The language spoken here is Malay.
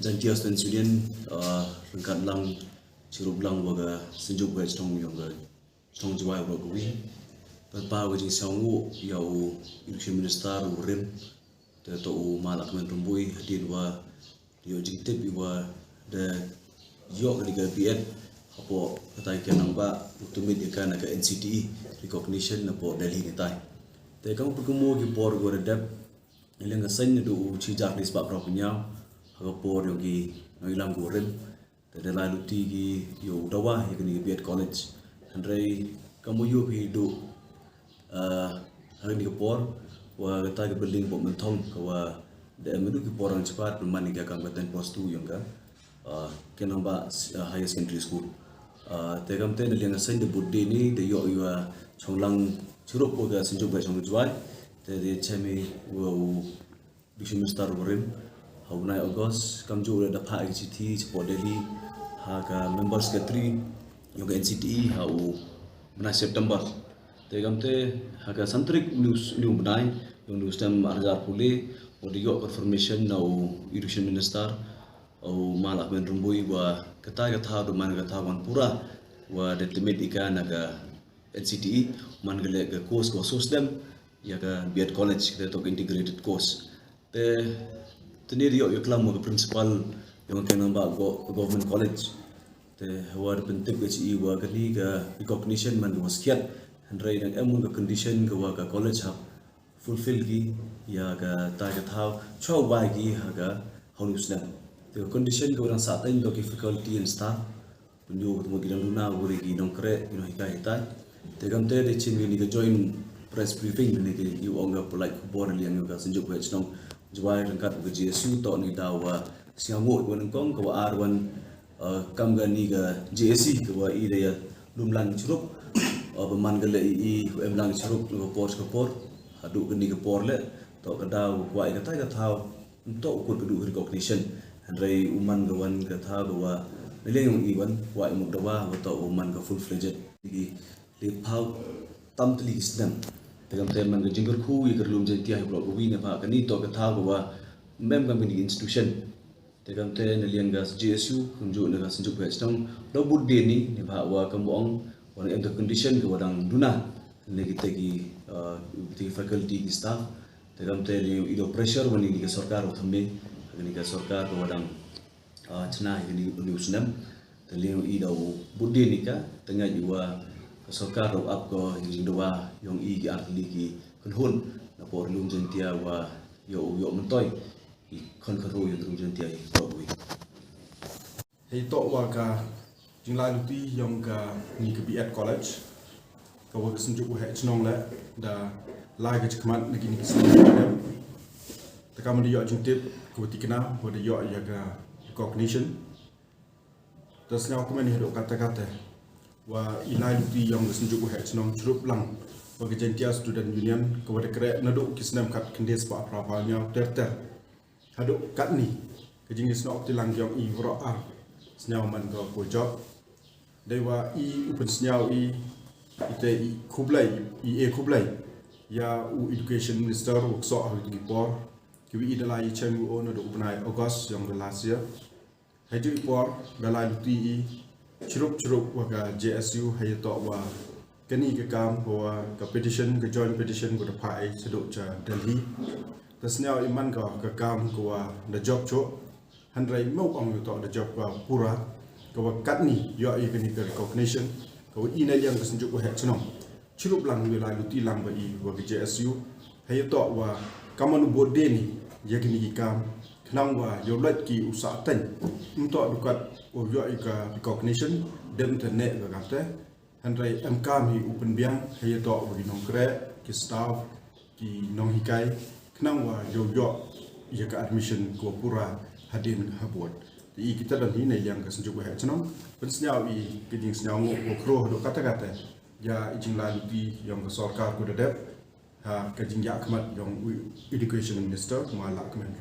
dan tia student union rengkat lang cirup lang waga senjuk gue cong yang ga cong jawai bro gue pa gue jing sangu yau election minister urim te to malak men rumbui hadin wa yo jing tip wa de yo ga biet apo katai ke namba utumit ikan ka NCTE recognition na po Delhi ni tai te kamu perkemo ki por go redap ilang sen du chi jak ni sebab pro punya ko por yo gi no ilang go rem te de la luti gi yo dawa ye ni biet college andrei kamu yo ki du hari ni ko por wa kata ke building po mentong ko wa de medu ki por ang cepat mani ka kam katen post 2 yang ka ke namba higher secondary school te kam te liang sen de budde ni de yo yo chonglang churup ko ga sinjuk ba chong juai te de chemi wo bishim star rim haunai august kam ju da pha ICT support Delhi ha ka members ke 3 yo ga NCTE ha u bena September te kam te ha ka santrik news new benai yo news tam arjar pule o de yo confirmation na education minister au malak men rumbui wa kata do man kata wan pura wa de limit ikan aga NCTE man gele ga course ko susdem ya ga biat college kita to integrated course te tenir yo klam mo principal yang ke namba government college te war penting ke ci wa ga ni ga recognition man was kiat handrai dan emun ga condition ga wa ga college ha fulfill gi ya ga ta ga thau chow bai gi ha ga honusdem the condition ko orang satain do faculty and staff punyo mo gilang luna uri gi nong kre ino hita te gamte de chimi ni ga join press briefing ni ge yu onga polite kubor liang ga senjuk wech nong jwai rangkat ga GSU to ni dawa siango ko nang kong ko arwan kam ga ni ga JSC ko i de lumlang churup beman ga le i emlang churup ko por adu ga ni ga por le to ga daw wai ga ta ga thau untuk ko du recognition andrai uman gawan ga tha gawa leleng iwan wa imuk dawa to uman ga full fledged di le phau tam tli isdam tegam tem man ga jinggur khu i gerlum je tia bro wi ne pha kani to ga tha gawa mem ga mini institution tegam te ne liang ga GSU kunju ne ga senjuk ba stong do budde ni ne pha wa kambong wa em the condition ga wadang duna ne gi tegi ti faculty staff tegam te ni ido pressure wani ni ga sarkar uthambe gani ka sarkar ko wadang chna gani usnam teliu i dau budde ni ka tengah jiwa sarkar ro up ko jingwa yong i gi artli gi kunhun na por lum jentia wa yo mentoi i kon ro yo lum jentia i to wi hei to wa ka jingla luti yong ka ni ka biat college ka wa senjuk wa chnong la da la ga chkman ni ki takam dia jintip ko tikna ko dia ya ga recognition tas nya ko meni do kata wa ilai luti yang senjuk ko hnong churup lang wa ga jentia student union ko de kre na do kisnam kat kendes pa prawanya ter hadu kat ni ke jingis no optilang jong i vro a snyau man ko job dewa i upen snyau i ite i kublai ya u education minister work so ha gi por kiwi idalai chemu ono do ubnai august yang last year haju por dalai luti churup waga JSU hayato wa kani ke kam wa ka petition ke joint petition ko da pai sedo cha Delhi tasnya iman ka kam ko wa da job cho handrai mau ong to da job wa pura ko wa katni yo i kani ka recognition ko ina yang ka senjuk wa chno churup lang wilai luti lang ba i wa ke JSU hayato wa kaman bodde ni yakni kam knang wa yolat ki usa tan untuk dukat yo ika recognition dem te ne ga gate handrai kam hi open biang hayato wa nong kre ki staff ki nong hikai knang wa yo ya ka admission ko pura hadin habot di kita dan ini yang kesenjuk wa chnom pensnyau i kiding snyau ko kro do kata ya ijing la di yang ke sarkar ko dedep ha kajing ya khmat yang education minister malak kemen